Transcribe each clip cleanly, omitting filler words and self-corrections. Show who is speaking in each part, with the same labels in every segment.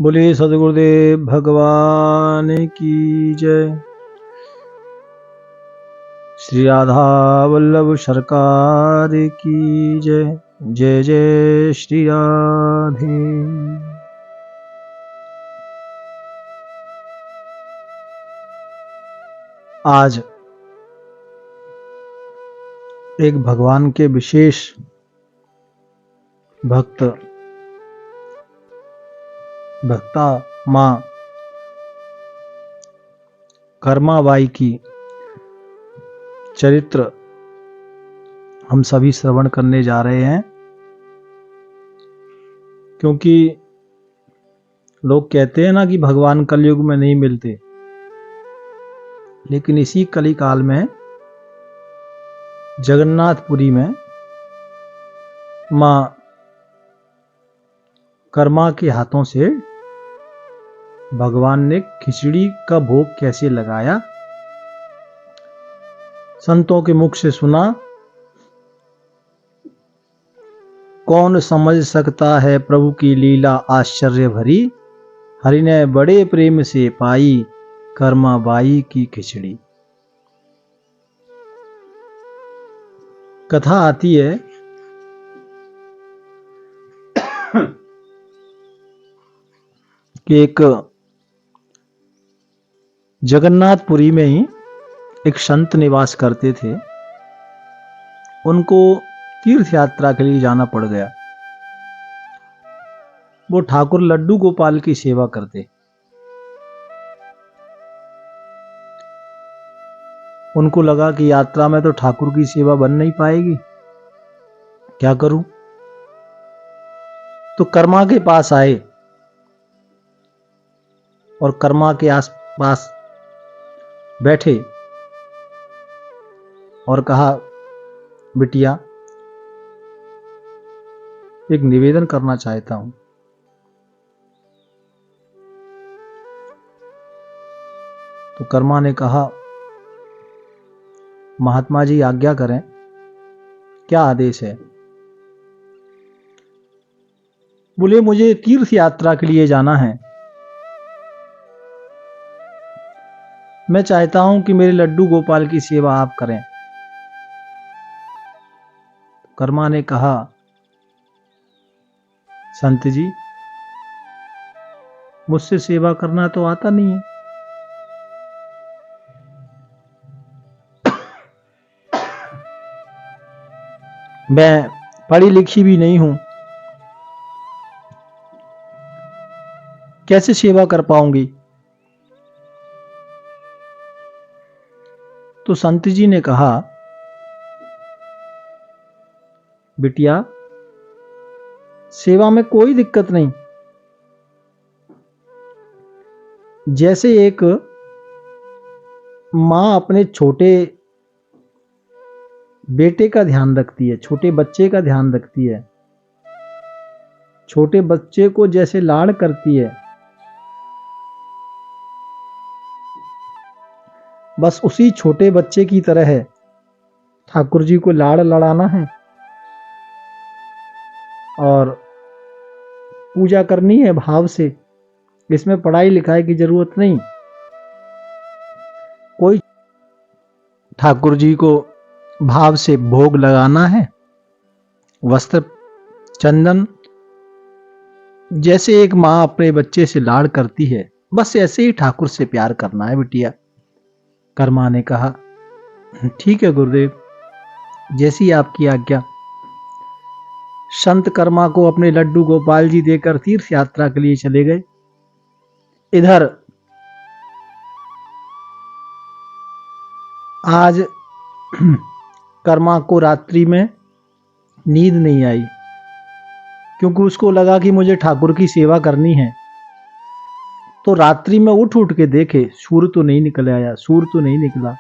Speaker 1: बोले सदगुरुदेव भगवान की जय। श्री राधा वल्लभ सरकार की जय। जय जय श्री राधे। आज एक भगवान के विशेष भक्ता माँ कर्माबाई की चरित्र हम सभी श्रवण करने जा रहे हैं, क्योंकि लोग कहते हैं ना कि भगवान कलयुग में नहीं मिलते, लेकिन इसी कली काल में जगन्नाथपुरी में माँ कर्मा के हाथों से भगवान ने खिचड़ी का भोग कैसे लगाया, संतों के मुख से सुना। कौन समझ सकता है प्रभु की लीला आश्चर्य भरी, हरि ने बड़े प्रेम से पाई कर्माबाई की खिचड़ी। कथा आती है कि एक जगन्नाथपुरी में ही एक संत निवास करते थे। उनको तीर्थ यात्रा के लिए जाना पड़ गया। वो ठाकुर लड्डू गोपाल की सेवा करते। उनको लगा कि यात्रा में तो ठाकुर की सेवा बन नहीं पाएगी, क्या करूं। तो कर्मा के पास आए और कर्मा के आसपास बैठे और कहा, बिटिया एक निवेदन करना चाहता हूं। तो कर्मा ने कहा, महात्मा जी आज्ञा करें, क्या आदेश है। बोले, मुझे तीर्थ यात्रा के लिए जाना है। मैं चाहता हूं कि मेरे लड्डू गोपाल की सेवा आप करें। कर्मा ने कहा, संत जी मुझसे सेवा करना तो आता नहीं है। मैं पढ़ी लिखी भी नहीं हूं, कैसे सेवा कर पाऊंगी। तो संत जी ने कहा, बिटिया सेवा में कोई दिक्कत नहीं। जैसे एक मां अपने छोटे बेटे का ध्यान रखती है, छोटे बच्चे का ध्यान रखती है, छोटे बच्चे को जैसे लाड़ करती है, बस उसी छोटे बच्चे की तरह है ठाकुर जी को लाड़ लड़ाना है और पूजा करनी है भाव से। इसमें पढ़ाई लिखाई की जरूरत नहीं। कोई ठाकुर जी को भाव से भोग लगाना है, वस्त्र चंदन, जैसे एक मां अपने बच्चे से लाड़ करती है, बस ऐसे ही ठाकुर से प्यार करना है बिटिया। कर्मा ने कहा, ठीक है गुरुदेव, जैसी आपकी आज्ञा। संत कर्मा को अपने लड्डू गोपाल जी देकर तीर्थ यात्रा के लिए चले गए। इधर आज कर्मा को रात्रि में नींद नहीं आई, क्योंकि उसको लगा कि मुझे ठाकुर की सेवा करनी है। तो रात्रि में उठ उठ के देखे, सूर्य तो नहीं निकल आया, सूर्य तो नहीं निकला।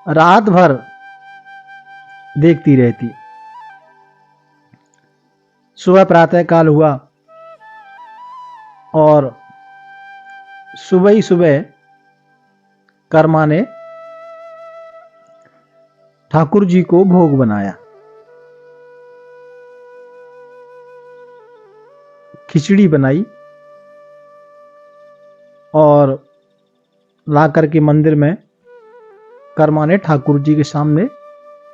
Speaker 1: रात भर देखती रहती। सुबह प्रातः काल हुआ और सुबह ही सुबह कर्मा ने ठाकुर जी को भोग बनाया। खिचड़ी बनाई और ला करके मंदिर में कर्मा ने ठाकुर जी के सामने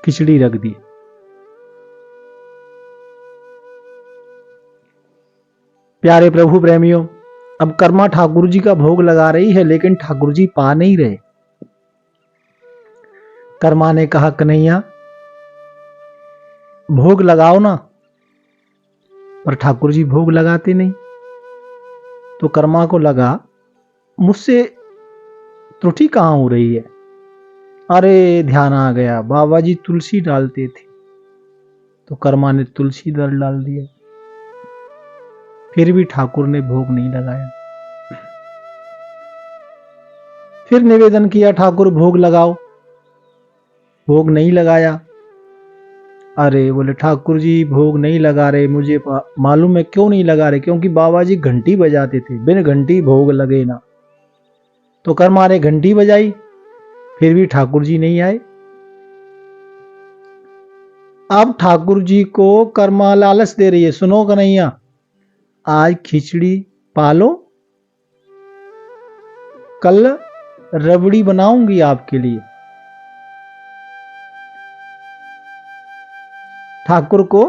Speaker 1: खिचड़ी रख दी। प्यारे प्रभु प्रेमियों, अब कर्मा ठाकुर जी का भोग लगा रही है, लेकिन ठाकुर जी पा नहीं रहे। कर्मा ने कहा, कन्हैया भोग लगाओ ना, पर ठाकुर जी भोग लगाते नहीं। तो कर्मा को लगा मुझसे त्रुटि कहां हो रही है। अरे ध्यान आ गया, बाबा जी तुलसी डालते थे, तो कर्मा ने तुलसी दल डाल दिया। फिर भी ठाकुर ने भोग नहीं लगाया। फिर निवेदन किया, ठाकुर भोग लगाओ, भोग नहीं लगाया। अरे बोले, ठाकुर जी भोग नहीं लगा रहे, मुझे मालूम है क्यों नहीं लगा रहे, क्योंकि बाबा जी घंटी बजाते थे, बिन घंटी भोग लगे ना। तो कर्मा ने घंटी बजाई, फिर भी ठाकुर जी नहीं आए। अब ठाकुर जी को कर्मा लालच दे रही है, सुनो कन्हैया आज खिचड़ी पालो, कल रबड़ी बनाऊंगी आपके लिए। ठाकुर को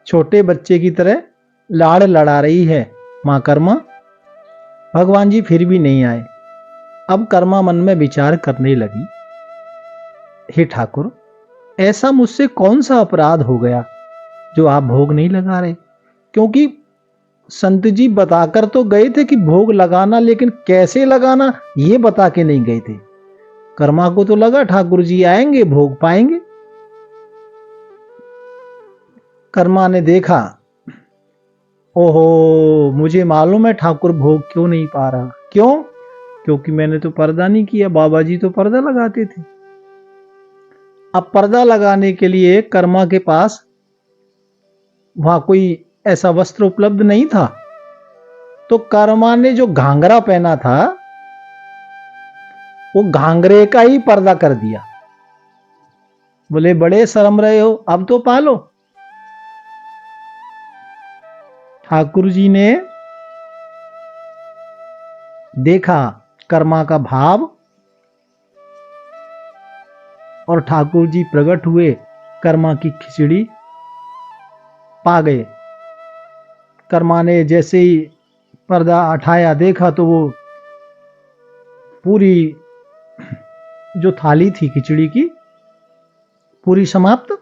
Speaker 1: छोटे बच्चे की तरह लाड़ लड़ा रही है मां कर्मा। भगवान जी फिर भी नहीं आए। अब कर्मा मन में विचार करने लगी, हे ठाकुर ऐसा मुझसे कौन सा अपराध हो गया जो आप भोग नहीं लगा रहे। क्योंकि संत जी बताकर तो गए थे कि भोग लगाना, लेकिन कैसे लगाना ये बता के नहीं गए थे। कर्मा को तो लगा ठाकुर जी आएंगे भोग पाएंगे। कर्मा ने देखा, ओहो मुझे मालूम है ठाकुर भोग क्यों नहीं पा रहा। क्यों? क्योंकि मैंने तो पर्दा नहीं किया, बाबा जी तो पर्दा लगाते थे। अब पर्दा लगाने के लिए कर्मा के पास वहां कोई ऐसा वस्त्र उपलब्ध नहीं था, तो कर्मा ने जो घाघरा पहना था वो घाघरे का ही पर्दा कर दिया। बोले बड़े शर्म रहे हो, अब तो पालो। ठाकुर जी ने देखा कर्मा का भाव और ठाकुर जी प्रकट हुए, कर्मा की खिचड़ी पा गए। कर्मा ने जैसे ही पर्दा हटाया, देखा तो वो पूरी जो थाली थी खिचड़ी की पूरी समाप्त।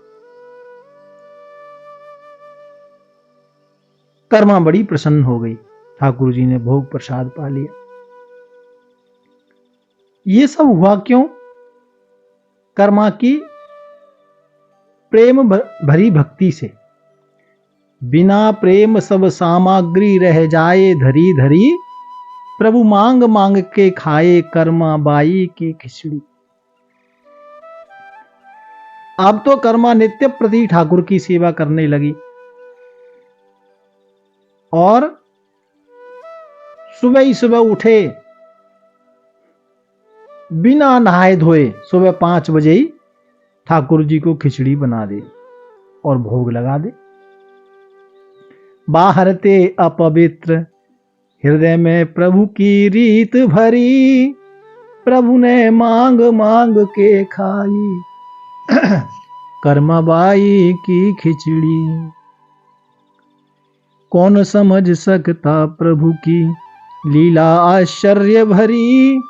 Speaker 1: कर्मा बड़ी प्रसन्न हो गई, ठाकुर जी ने भोग प्रसाद पा लिया। ये सब हुआ क्यों? कर्मा की प्रेम भरी भक्ति से। बिना प्रेम सब सामग्री रह जाए धरी धरी, प्रभु मांग मांग के खाए कर्मा बाई की खिचड़ी। अब तो कर्मा नित्य प्रति ठाकुर की सेवा करने लगी और सुबह ही सुबह उठे, बिना नहाए धोए सुबह 5 बजे ही ठाकुर जी को खिचड़ी बना दे और भोग लगा दे। बाहर ते अपवित्र, हृदय में प्रभु की रीत भरी, प्रभु ने मांग मांग के खाई कर्माबाई की खिचड़ी। कौन समझ सकता प्रभु की लीला आश्चर्य भरी,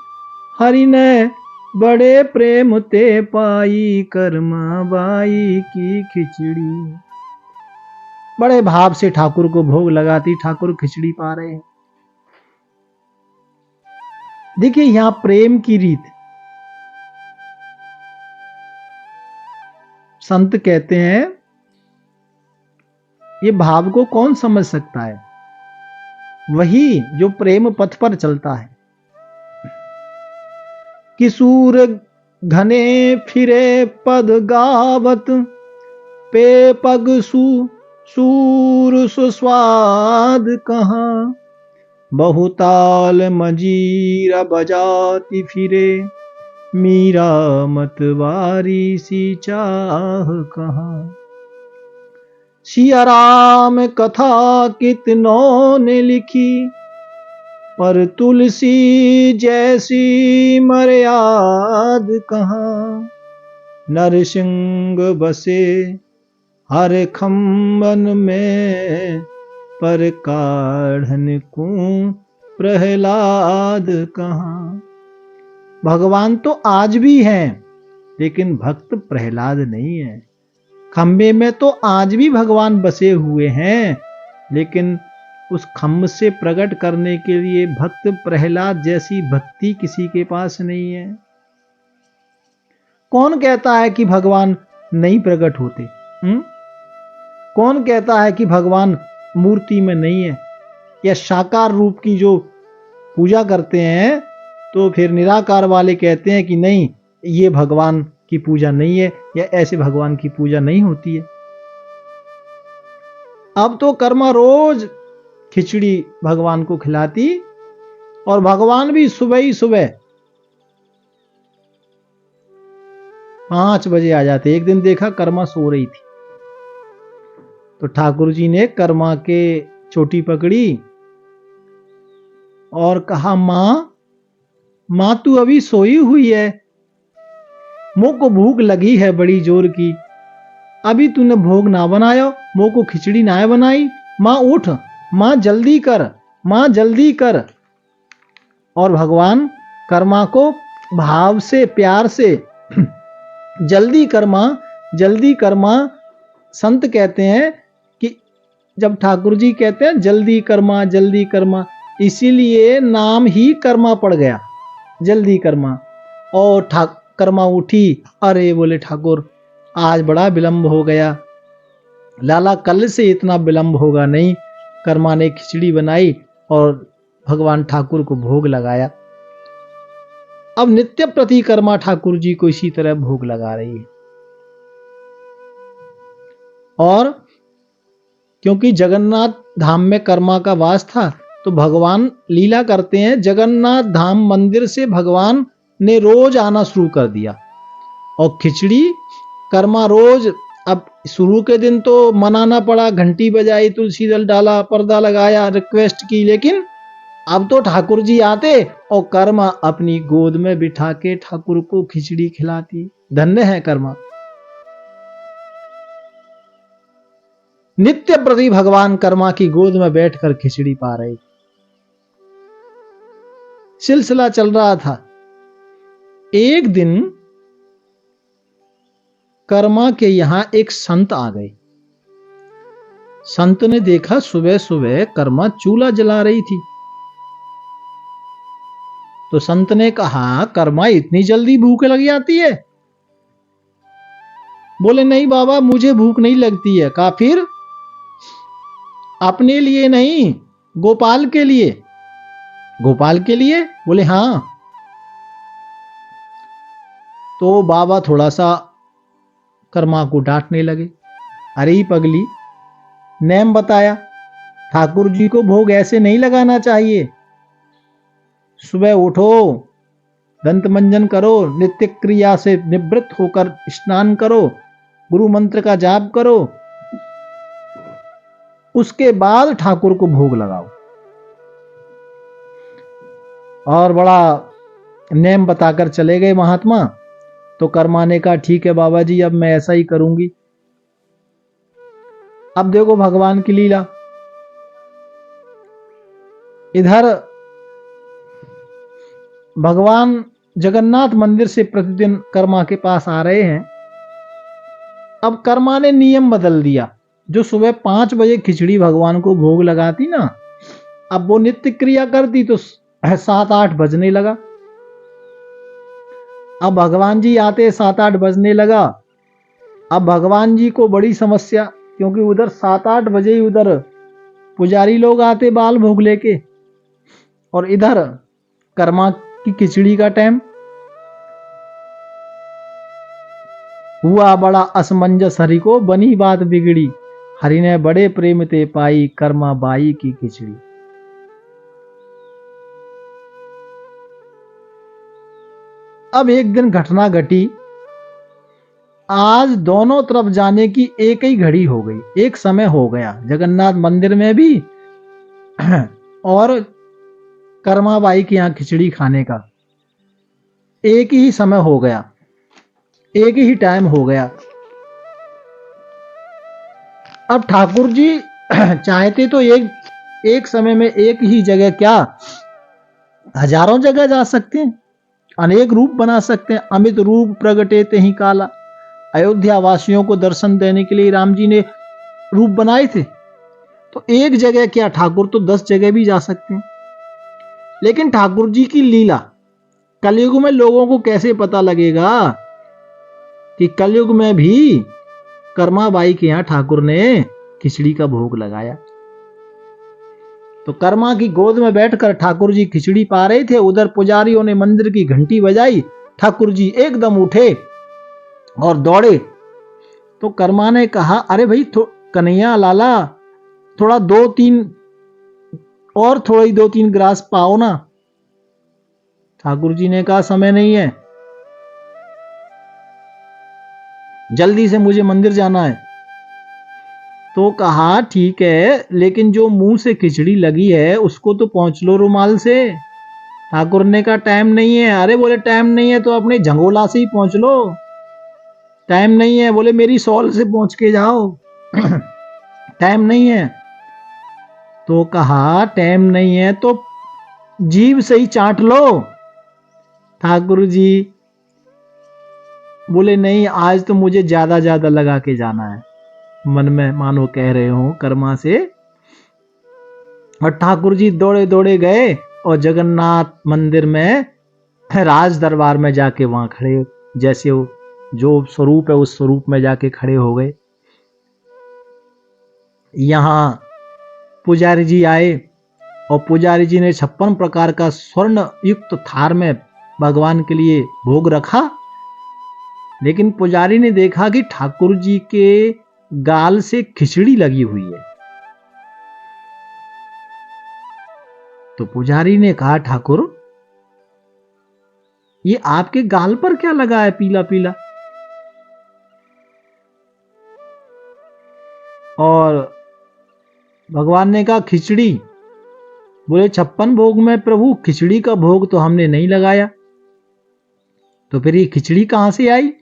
Speaker 1: हरि ने बड़े प्रेम ते पाई कर्माबाई की खिचड़ी। बड़े भाव से ठाकुर को भोग लगाती, ठाकुर खिचड़ी पा रहे हैं। देखिए यहां प्रेम की रीत, संत कहते हैं ये भाव को कौन समझ सकता है? वही जो प्रेम पथ पर चलता है। किशोर घने फिरे पद गावत, पे पग सूर सुस्वाद कहां, बहुताल मजीरा बजाती फिरे, मीरा मतवारी सी चाह कहां। सिया राम कथा कितनों ने लिखी, पर तुलसी जैसी मर्याद कहाँ। नरसिंह बसे हर खम्बन में, पर काढ़न को प्रहलाद कहाँ। भगवान तो आज भी हैं, लेकिन भक्त प्रहलाद नहीं है। खम्बे में तो आज भी भगवान बसे हुए हैं, लेकिन उस खम्ब से प्रकट करने के लिए भक्त प्रहलाद जैसी भक्ति किसी के पास नहीं है। कौन कहता है कि भगवान नहीं प्रकट होते? कौन कहता है कि भगवान मूर्ति में नहीं है, या साकार रूप की जो पूजा करते हैं तो फिर निराकार वाले कहते हैं कि नहीं, ये भगवान की पूजा नहीं है, या ऐसे भगवान की पूजा नहीं होती है। अब तो कर्मा रोज खिचड़ी भगवान को खिलाती, और भगवान भी सुबह ही सुबह 5 बजे आ जाते। एक दिन देखा कर्मा सो रही थी, तो ठाकुर जी ने कर्मा के चोटी पकड़ी और कहा, मां तू अभी सोई हुई है, मुंह को भूख लगी है बड़ी जोर की, अभी तूने भोग ना बनायो, मुंह को खिचड़ी ना बनाई, मां उठ, मां जल्दी कर, मां जल्दी कर। और भगवान कर्मा को भाव से, प्यार से जल्दी कर मां, जल्दी कर मां। संत कहते हैं कि जब ठाकुर जी कहते हैं जल्दी कर मां, जल्दी कर मां, इसीलिए नाम ही कर्मा पड़ गया, जल्दी कर्मा। और कर्मा उठी, अरे बोले ठाकुर आज बड़ा विलंब हो गया। लाला कल से इतना विलंब होगा नहीं। कर्मा ने खिचड़ी बनाई और भगवान ठाकुर को भोग लगाया। अब नित्य प्रति कर्मा ठाकुर जी को इसी तरह भोग लगा रही है। और क्योंकि जगन्नाथ धाम में कर्मा का वास था, तो भगवान लीला करते हैं। जगन्नाथ धाम मंदिर से भगवान ने रोज आना शुरू कर दिया, और खिचड़ी कर्मा रोज। अब शुरू के दिन तो मनाना पड़ा, घंटी बजाई, तुलसी दल डाला, पर्दा लगाया, रिक्वेस्ट की, लेकिन अब तो ठाकुर जी आते और कर्मा अपनी गोद में बिठा के ठाकुर को खिचड़ी खिलाती। धन्य है कर्मा। नित्य प्रति भगवान कर्मा की गोद में बैठकर खिचड़ी पा रहे। सिलसिला चल रहा था। एक दिन कर्मा के यहां एक संत आ गए। संत ने देखा सुबह सुबह कर्मा चूल्हा जला रही थी, तो संत ने कहा, कर्मा इतनी जल्दी भूख लग जाती है? बोले, नहीं बाबा, मुझे भूख नहीं लगती है। कहा, फिर? अपने लिए नहीं, गोपाल के लिए। गोपाल के लिए? बोले, हां। तो बाबा थोड़ा सा कर्मा को डांटने लगे। अरे ही पगली, नेम बताया, ठाकुर जी को भोग ऐसे नहीं लगाना चाहिए। सुबह उठो, दंत मंजन करो, नित्य क्रिया से निवृत्त होकर स्नान करो, गुरु मंत्र का जाप करो, उसके बाद ठाकुर को भोग लगाओ। और बड़ा नेम बताकर चले गए महात्मा। तो कर्मा ने कहा, ठीक है बाबा जी, अब मैं ऐसा ही करूंगी। अब देखो भगवान की लीला। इधर भगवान जगन्नाथ मंदिर से प्रतिदिन कर्मा के पास आ रहे हैं। अब कर्मा ने नियम बदल दिया। जो सुबह 5 बजे खिचड़ी भगवान को भोग लगाती ना, अब वो नित्य क्रिया करती तो 7-8 बजने लगा। अब भगवान जी आते 7-8 बजने लगा। अब भगवान जी को बड़ी समस्या, क्योंकि उधर 7-8 बजे ही उधर पुजारी लोग आते बाल भोग लेके, और इधर कर्मा की खिचड़ी का टाइम हुआ। बड़ा असमंजस हरि को बनी बात बिगड़ी, हरि ने बड़े प्रेम ते पाई, कर्मा बाई की खिचड़ी। अब एक दिन घटना घटी। आज दोनों तरफ जाने की एक ही घड़ी हो गई, एक समय हो गया, जगन्नाथ मंदिर में भी और कर्माबाई के यहाँ खिचड़ी खाने का एक ही समय हो गया, एक ही टाइम हो गया। अब ठाकुर जी चाहते तो एक समय में एक ही जगह क्या हजारों जगह जा सकते हैं, अनेक रूप बना सकते हैं। अमित रूप प्रगटे ते ही काला, अयोध्या वासियों को दर्शन देने के लिए राम जी ने रूप बनाए थे। तो एक जगह क्या, ठाकुर तो 10 जगह भी जा सकते हैं। लेकिन ठाकुर जी की लीला कलयुग में लोगों को कैसे पता लगेगा कि कलयुग में भी कर्माबाई के यहां ठाकुर ने खिचड़ी का भोग लगाया। तो कर्मा की गोद में बैठकर ठाकुर जी खिचड़ी पा रहे थे, उधर पुजारियों ने मंदिर की घंटी बजाई। ठाकुर जी एकदम उठे और दौड़े। तो कर्मा ने कहा, अरे भाई कन्हैया लाला, थोड़ा 2-3 और थोड़ी 2-3 ग्रास पाओ ना। ठाकुर जी ने कहा, समय नहीं है, जल्दी से मुझे मंदिर जाना है। तो कहा, ठीक है, लेकिन जो मुंह से खिचड़ी लगी है उसको तो पोंछ लो रुमाल से। ठाकुर ने कहा, टाइम नहीं है। अरे बोले, टाइम नहीं है तो अपने झंगोला से ही पोंछ लो। टाइम नहीं है, बोले मेरी सॉल से पोंछ के जाओ। टाइम नहीं है। तो कहा, टाइम नहीं है तो जीभ से ही चाट लो। ठाकुर जी बोले, नहीं, आज तो मुझे ज्यादा ज्यादा लगा के जाना है। मन में मानो कह रहे हो कर्मा से। और ठाकुर जी दौड़े दौड़े गए और जगन्नाथ मंदिर में राज दरबार में जाके वहां खड़े, जैसे वो जो स्वरूप है उस स्वरूप में जाके खड़े हो गए। यहां पुजारी जी आए और पुजारी जी ने 56 प्रकार का स्वर्ण युक्त थार में भगवान के लिए भोग रखा। लेकिन पुजारी ने देखा कि ठाकुर जी के गाल से खिचड़ी लगी हुई है। तो पुजारी ने कहा, ठाकुर ये आपके गाल पर क्या लगा है पीला पीला? और भगवान ने कहा, खिचड़ी। बोले, 56 भोग में प्रभु खिचड़ी का भोग तो हमने नहीं लगाया। तो फिर ये खिचड़ी कहां से आई?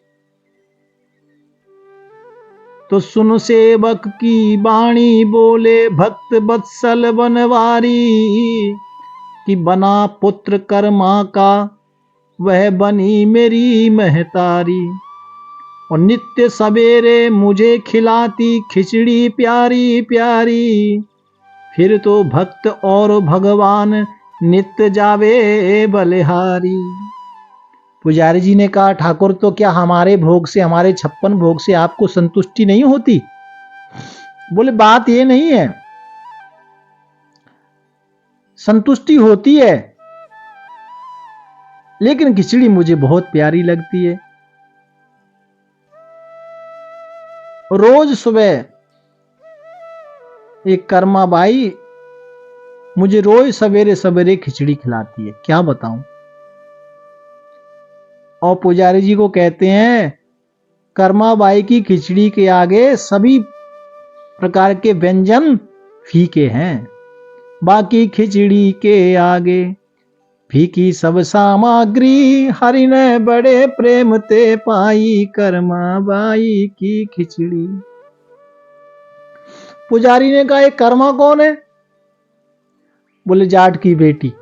Speaker 1: तो सुन सेवक की बाणी, बोले भक्त बत्सल बनवारी, कि बना पुत्र कर्मा का वह बनी मेरी महतारी, और नित्य सवेरे मुझे खिलाती खिचड़ी प्यारी प्यारी, फिर तो भक्त और भगवान नित्य जावे बलिहारी। पुजारी जी ने कहा, ठाकुर तो क्या हमारे भोग से, हमारे 56 भोग से आपको संतुष्टि नहीं होती? बोले, बात ये नहीं है, संतुष्टि होती है, लेकिन खिचड़ी मुझे बहुत प्यारी लगती है। रोज सुबह एक कर्माबाई मुझे रोज सवेरे सवेरे खिचड़ी खिलाती है, क्या बताऊं। और पुजारी जी को कहते हैं, कर्माबाई की खिचड़ी के आगे सभी प्रकार के व्यंजन फीके हैं, बाकी खिचड़ी के आगे फीकी सब सामग्री, हरि ने बड़े प्रेम ते पाई कर्माबाई की खिचड़ी। पुजारी ने कहा, एक कर्मा कौन है? बोले, जाट की बेटी।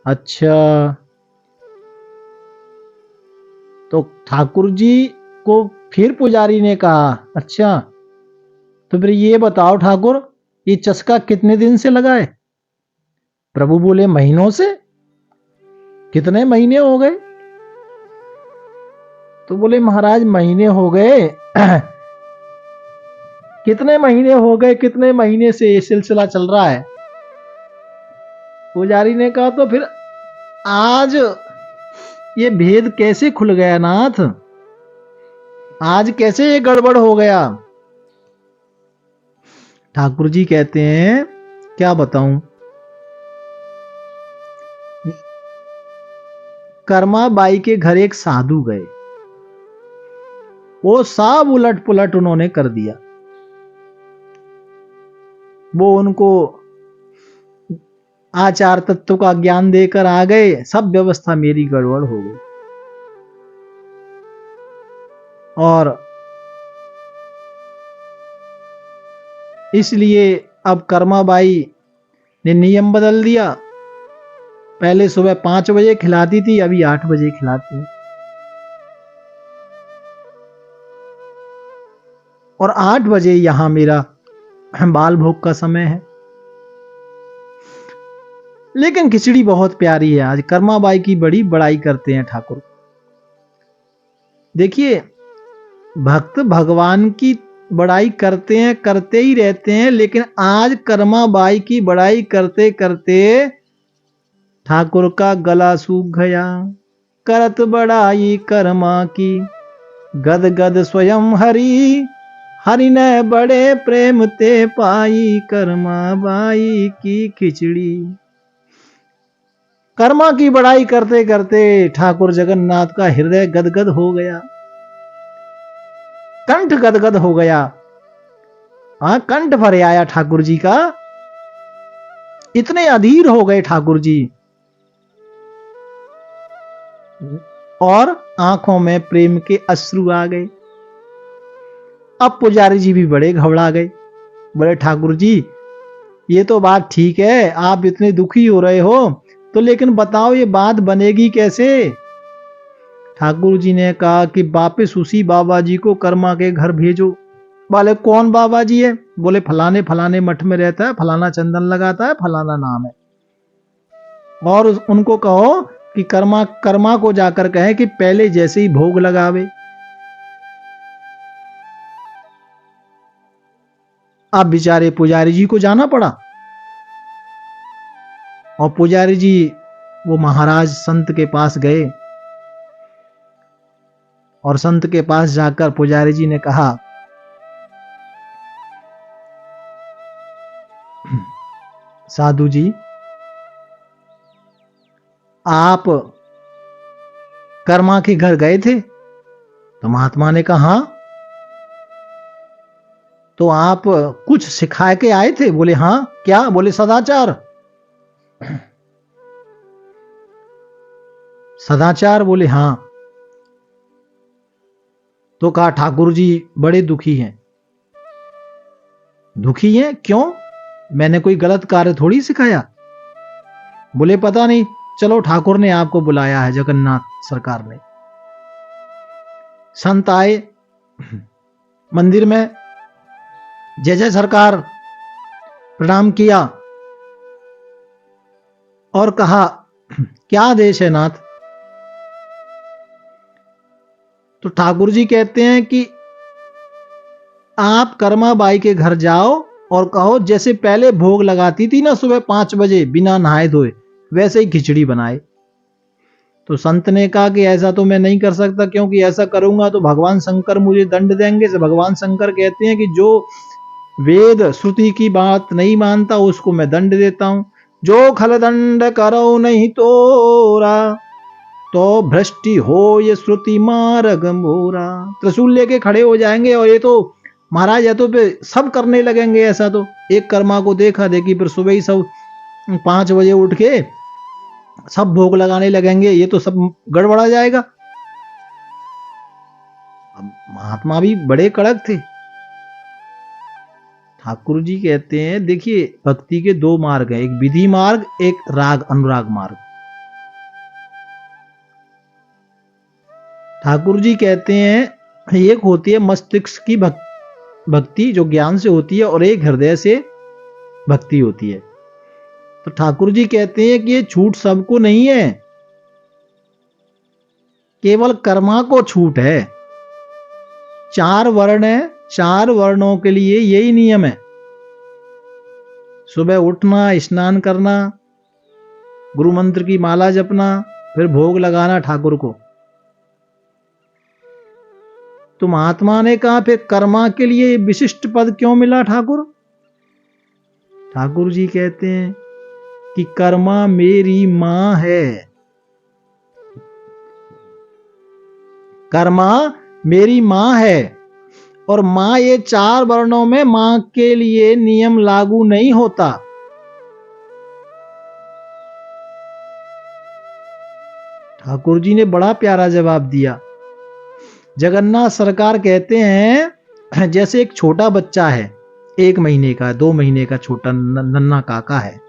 Speaker 1: अच्छा। तो ठाकुर जी को फिर पुजारी ने कहा, अच्छा तो फिर ये बताओ ठाकुर, ये चस्का कितने दिन से लगा है? प्रभु बोले, महीनों से। कितने महीने हो गए? तो बोले, महाराज महीने हो गए। कितने महीने हो गए, कितने महीने से ये सिलसिला चल रहा है? पुजारी ने कहा, तो फिर आज ये भेद कैसे खुल गया नाथ? आज कैसे ये गड़बड़ हो गया? ठाकुर जी कहते हैं, क्या बताऊं। कर्माबाई के घर एक साधु गए, वो सब उलट पुलट उन्होंने कर दिया। वो उनको आचार तत्व का ज्ञान देकर आ गए, सब व्यवस्था मेरी गड़बड़ हो गई। और इसलिए अब कर्माबाई ने नियम बदल दिया। पहले सुबह 5 बजे खिलाती थी, अभी 8 बजे खिलाती है। और 8 बजे यहां मेरा बाल भोग का समय है। लेकिन खिचड़ी बहुत प्यारी है। आज कर्माबाई की बड़ी बड़ाई करते हैं ठाकुर। देखिए, भक्त भगवान की बड़ाई करते हैं, करते ही रहते हैं, लेकिन आज कर्माबाई की बड़ाई करते करते ठाकुर का गला सूख गया। करत बड़ाई कर्मा की, गद गद स्वयं हरि, हरि ने बड़े प्रेम ते पाई, कर्मा बाई की खिचड़ी। कर्मा की बड़ाई करते करते ठाकुर जगन्नाथ का हृदय गदगद हो गया, कंठ गदगद हो गया। हाँ, कंठ भर आया ठाकुर जी का। इतने अधीर हो गए ठाकुर जी, और आंखों में प्रेम के अश्रु आ गए। अब पुजारी जी भी बड़े घबरा गए। बोले, ठाकुर जी ये तो बात ठीक है, आप इतने दुखी हो रहे हो, तो लेकिन बताओ ये बात बनेगी कैसे? ठाकुर जी ने कहा कि वापिस उसी बाबा जी को कर्मा के घर भेजो। बोले, कौन बाबा जी है? बोले, फलाने फलाने मठ में रहता है, फलाना चंदन लगाता है, फलाना नाम है। और उनको कहो कि कर्मा कर्मा को जाकर कहे कि पहले जैसे ही भोग लगावे। अब बेचारे पुजारी जी को जाना पड़ा। और पुजारी जी वो महाराज संत के पास गए, और संत के पास जाकर पुजारी जी ने कहा, साधु जी, आप कर्मा के घर गए थे? तो महात्मा ने कहा, हाँ। तो आप कुछ सिखा के आए थे? बोले, हाँ। क्या? बोले, सदाचार। सदाचार? बोले, हाँ। तो कहा, ठाकुर जी बड़े दुखी हैं। दुखी हैं? क्यों? मैंने कोई गलत कार्य थोड़ी सिखाया। बोले, पता नहीं, चलो ठाकुर ने आपको बुलाया है, जगन्नाथ सरकार ने। संत आए मंदिर में, जय जय सरकार, प्रणाम किया और कहा, क्या आदेश है नाथ? तो ठाकुर जी कहते हैं कि आप कर्माबाई के घर जाओ और कहो जैसे पहले भोग लगाती थी ना सुबह 5 बजे बिना नहाए धोए, वैसे ही खिचड़ी बनाए। तो संत ने कहा कि ऐसा तो मैं नहीं कर सकता, क्योंकि ऐसा करूंगा तो भगवान शंकर मुझे दंड देंगे। तो भगवान शंकर कहते हैं कि जो वेद श्रुति की बात नहीं मानता उसको मैं दंड देता हूं। जो खल दंड करो नहीं तोरा, तो भ्रष्टि हो ये श्रुति मार्ग मोरा। त्रिशूल लेके खड़े हो जाएंगे और ये तो महाराज है तो पे सब करने लगेंगे। ऐसा तो एक कर्मा को देखा देखी, फिर सुबह ही सब 5 बजे उठ के सब भोग लगाने लगेंगे, ये तो सब गड़बड़ा जाएगा। अब महात्मा भी बड़े कड़क थे। ठाकुर जी कहते हैं, देखिए भक्ति के 2 मार्ग हैं, एक विधि मार्ग, एक राग अनुराग मार्ग। ठाकुर जी कहते हैं एक होती है मस्तिष्क की भक्ति जो ज्ञान से होती है, और एक हृदय से भक्ति होती है। तो ठाकुर जी कहते हैं कि ये छूट सबको नहीं है, केवल कर्मा को छूट है। 4 वर्ण है, 4 वर्णों के लिए यही नियम है। सुबह उठना, स्नान करना, गुरु मंत्र की माला जपना, फिर भोग लगाना ठाकुर को। तो महात्मा ने कहा, फिर कर्मा के लिए विशिष्ट पद क्यों मिला ठाकुर? ठाकुर जी कहते हैं कि कर्मा मेरी मां है। कर्मा मेरी मां है, और मां ये 4 वर्णों में मां के लिए नियम लागू नहीं होता। ठाकुर जी ने बड़ा प्यारा जवाब दिया। जगन्नाथ सरकार कहते हैं जैसे एक छोटा बच्चा है, 1 महीने का, 2 महीने का छोटा नन्हा काका है,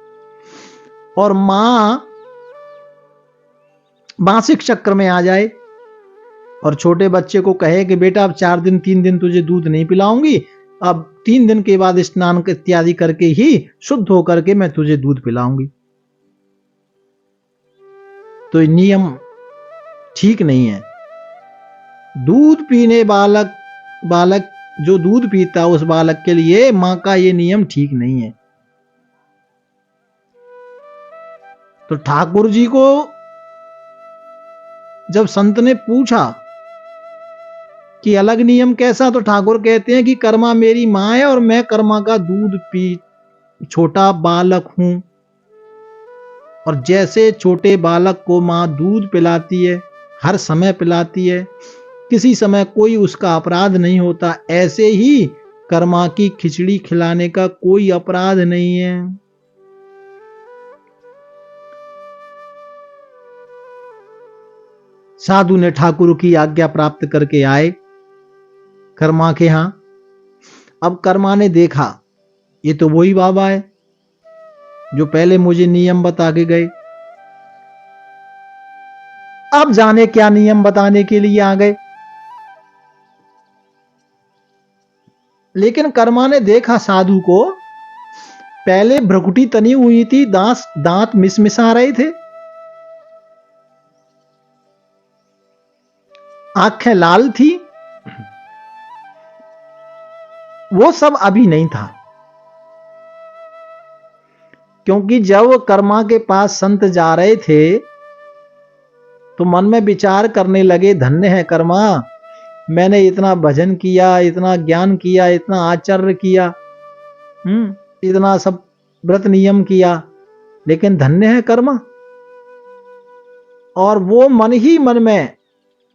Speaker 1: और मां मासिक चक्र में आ जाए और छोटे बच्चे को कहे कि बेटा अब 4 दिन 3 दिन तुझे दूध नहीं पिलाऊंगी, अब 3 दिन के बाद स्नान इत्यादि करके ही शुद्ध होकर के मैं तुझे दूध पिलाऊंगी। तो ये नियम ठीक नहीं है। दूध पीने बालक जो दूध पीता उस बालक के लिए मां का ये नियम ठीक नहीं है। तो ठाकुर जी को जब संत ने पूछा कि अलग नियम कैसा, तो ठाकुर कहते हैं कि कर्मा मेरी मां है और मैं कर्मा का दूध पी छोटा बालक हूं। और जैसे छोटे बालक को मां दूध पिलाती है, हर समय पिलाती है, किसी समय कोई उसका अपराध नहीं होता, ऐसे ही कर्मा की खिचड़ी खिलाने का कोई अपराध नहीं है। साधु ने ठाकुर की आज्ञा प्राप्त करके आए कर्मा के यहां। अब कर्मा ने देखा ये तो वही बाबा है जो पहले मुझे नियम बता के गए, अब जाने क्या नियम बताने के लिए आ गए। लेकिन कर्मा ने देखा साधु को, पहले भ्रकुटी तनी हुई थी, दांत मिसमिसा रहे थे, आंखें लाल थी, वो सब अभी नहीं था। क्योंकि जब कर्मा के पास संत जा रहे थे तो मन में विचार करने लगे, धन्य है कर्मा, मैंने इतना भजन किया, इतना ज्ञान किया, इतना आचर्य किया, इतना सब व्रत नियम किया, लेकिन धन्य है कर्मा। और वो मन ही मन में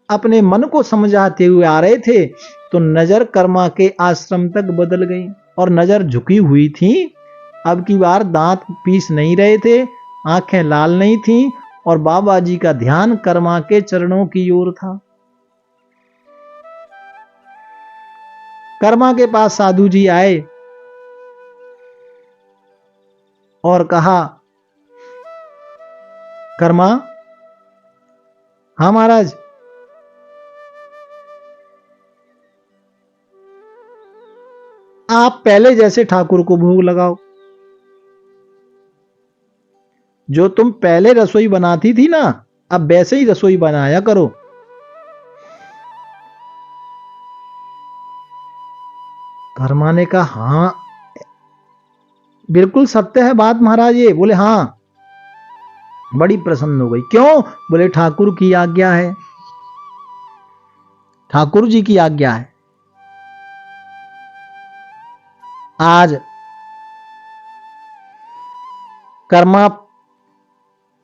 Speaker 1: अपने मन को समझाते हुए आ रहे थे, तो नजर कर्मा के आश्रम तक बदल गई और नजर झुकी हुई थी। अब की बार दांत पीस नहीं रहे थे, आंखें लाल नहीं थी, और बाबा जी का ध्यान कर्मा के चरणों की ओर था। कर्मा के पास साधु जी आए और कहा, कर्मा, हाँ महाराज, आप पहले जैसे ठाकुर को भोग लगाओ, जो तुम पहले रसोई बनाती थी ना, अब वैसे ही रसोई बनाया करो। कर्मा ने कहा, हाँ बिल्कुल सत्य है बात महाराज ये। बोले हाँ। बड़ी प्रसन्न हो गई। क्यों? बोले ठाकुर की आज्ञा है, ठाकुर जी की आज्ञा है। आज कर्मा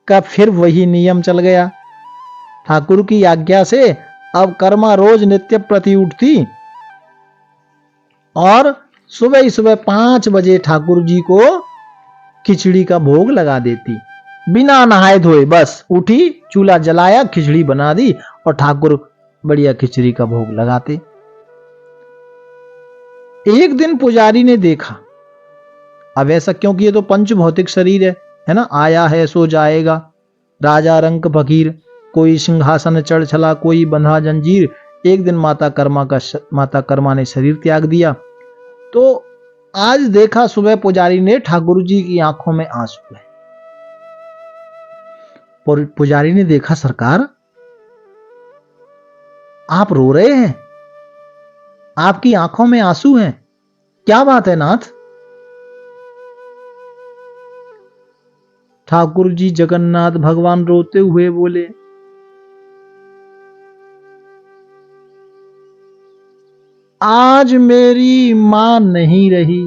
Speaker 1: का फिर वही नियम चल गया। ठाकुर की आज्ञा से अब कर्मा रोज नित्य प्रति उठती और सुबह ही सुबह 5 बजे ठाकुर जी को खिचड़ी का भोग लगा देती, बिना नहाए धोए। बस उठी, चूल्हा जलाया, खिचड़ी बना दी और ठाकुर बढ़िया खिचड़ी का भोग लगाते। एक दिन पुजारी ने देखा, अब ऐसा क्योंकि ये तो पंच भौतिक शरीर है ना, आया है सो जाएगा, राजा रंक फकीर, कोई सिंहासन चढ़ चला, कोई बंधा जंजीर। एक दिन माता कर्मा ने शरीर त्याग दिया। तो आज देखा सुबह पुजारी ने ठाकुर जी की आंखों में आंसू है। पुजारी ने देखा, सरकार आप रो रहे हैं, आपकी आंखों में आंसू हैं, क्या बात है नाथ? ठाकुर जी जगन्नाथ भगवान रोते हुए बोले, आज मेरी मां नहीं रही,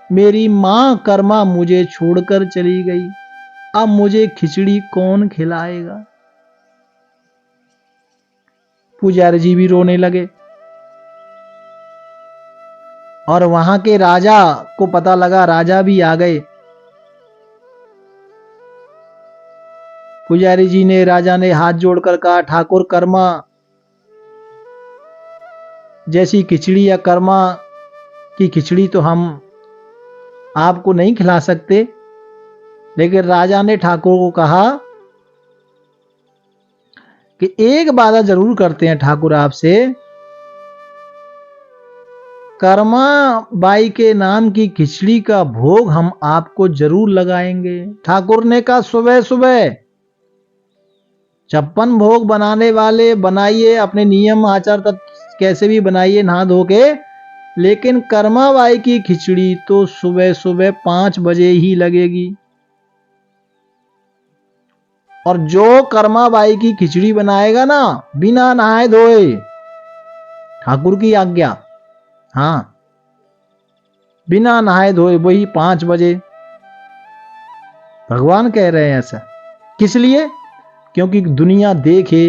Speaker 1: मेरी मां कर्मा मुझे छोड़कर चली गई, अब मुझे खिचड़ी कौन खिलाएगा? पुजारी जी भी रोने लगे। और वहां के राजा को पता लगा, राजा भी आ गए। पुजारी जी ने, राजा ने हाथ जोड़कर कहा, ठाकुर कर्मा जैसी खिचड़ी या कर्मा की खिचड़ी तो हम आपको नहीं खिला सकते। लेकिन राजा ने ठाकुर को कहा कि एक वादा जरूर करते हैं ठाकुर आपसे, कर्मा बाई के नाम की खिचड़ी का भोग हम आपको जरूर लगाएंगे। ठाकुर ने कहा, सुबह सुबह 56 भोग बनाने वाले बनाइए, अपने नियम आचार तत्व कैसे भी बनाइए नहा धो के, लेकिन कर्मा बाई की खिचड़ी तो सुबह सुबह 5 बजे ही लगेगी। और जो कर्मा बाई की खिचड़ी बनाएगा ना, बिना नहाए धोए, ठाकुर की आज्ञा, हाँ, बिना नहाए धोए, वही 5 बजे। भगवान कह रहे हैं ऐसा किस लिए? क्योंकि दुनिया देखे,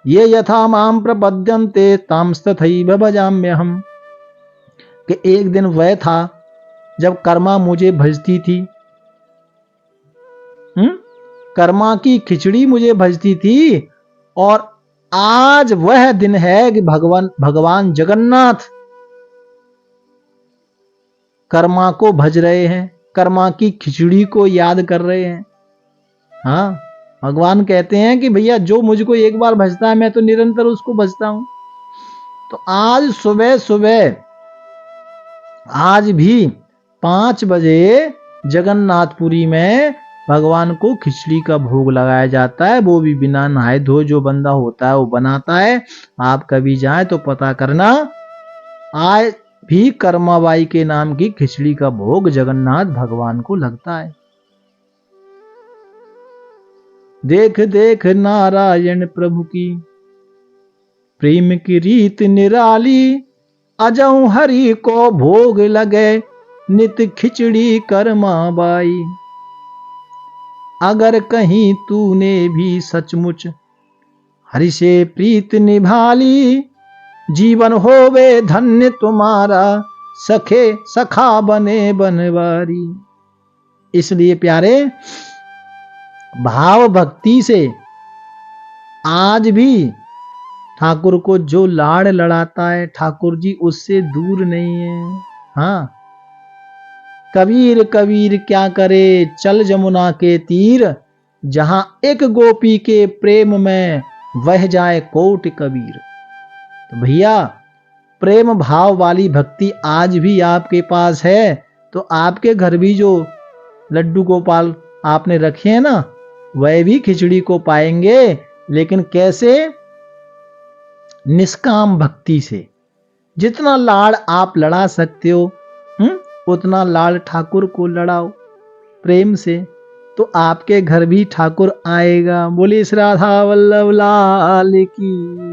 Speaker 1: ये यथा माम प्रपद्यन्ते तांस्तथैव भजाम्य हम, कि एक दिन वह था जब कर्मा मुझे भजती थी, कर्मा की खिचड़ी मुझे भजती थी, और आज वह दिन है कि भगवान जगन्नाथ कर्मा को भज रहे हैं, कर्मा की खिचड़ी को याद कर रहे हैं। हाँ, भगवान कहते हैं कि भैया जो मुझको एक बार भजता है, मैं तो निरंतर उसको भजता हूं। तो आज सुबह सुबह, आज भी 5 बजे जगन्नाथपुरी में भगवान को खिचड़ी का भोग लगाया जाता है। वो भी बिना नहाए धोए, जो बंदा होता है वो बनाता है। आप कभी जाए तो पता करना, आज भी कर्माबाई के नाम की खिचड़ी का भोग जगन्नाथ भगवान को लगता है। देख देख नारायण प्रभु की प्रेम की रीत निराली, अजऊ हरि को भोग लगे नित खिचड़ी कर्मा बाई। अगर कहीं तूने भी सचमुच हरि से प्रीत निभाली, जीवन होवे धन्य तुम्हारा, सखे सखा बने बनवारी। इसलिए प्यारे, भाव भक्ति से आज भी ठाकुर को जो लाड़ लड़ाता है, ठाकुर जी उससे दूर नहीं है। हाँ, कबीर कबीर क्या करे चल जमुना के तीर, जहां एक गोपी के प्रेम में वह जाए कोट कबीर। तो भैया, प्रेम भाव वाली भक्ति आज भी आपके पास है, तो आपके घर भी जो लड्डू गोपाल आपने रखे हैं ना, वह भी खिचड़ी को पाएंगे। लेकिन कैसे? निष्काम भक्ति से। जितना लाड़ आप लड़ा सकते हो, उतना लाड़ ठाकुर को लड़ाओ प्रेम से, तो आपके घर भी ठाकुर आएगा। बोलिए श्री राधा वल्लभ लाल की।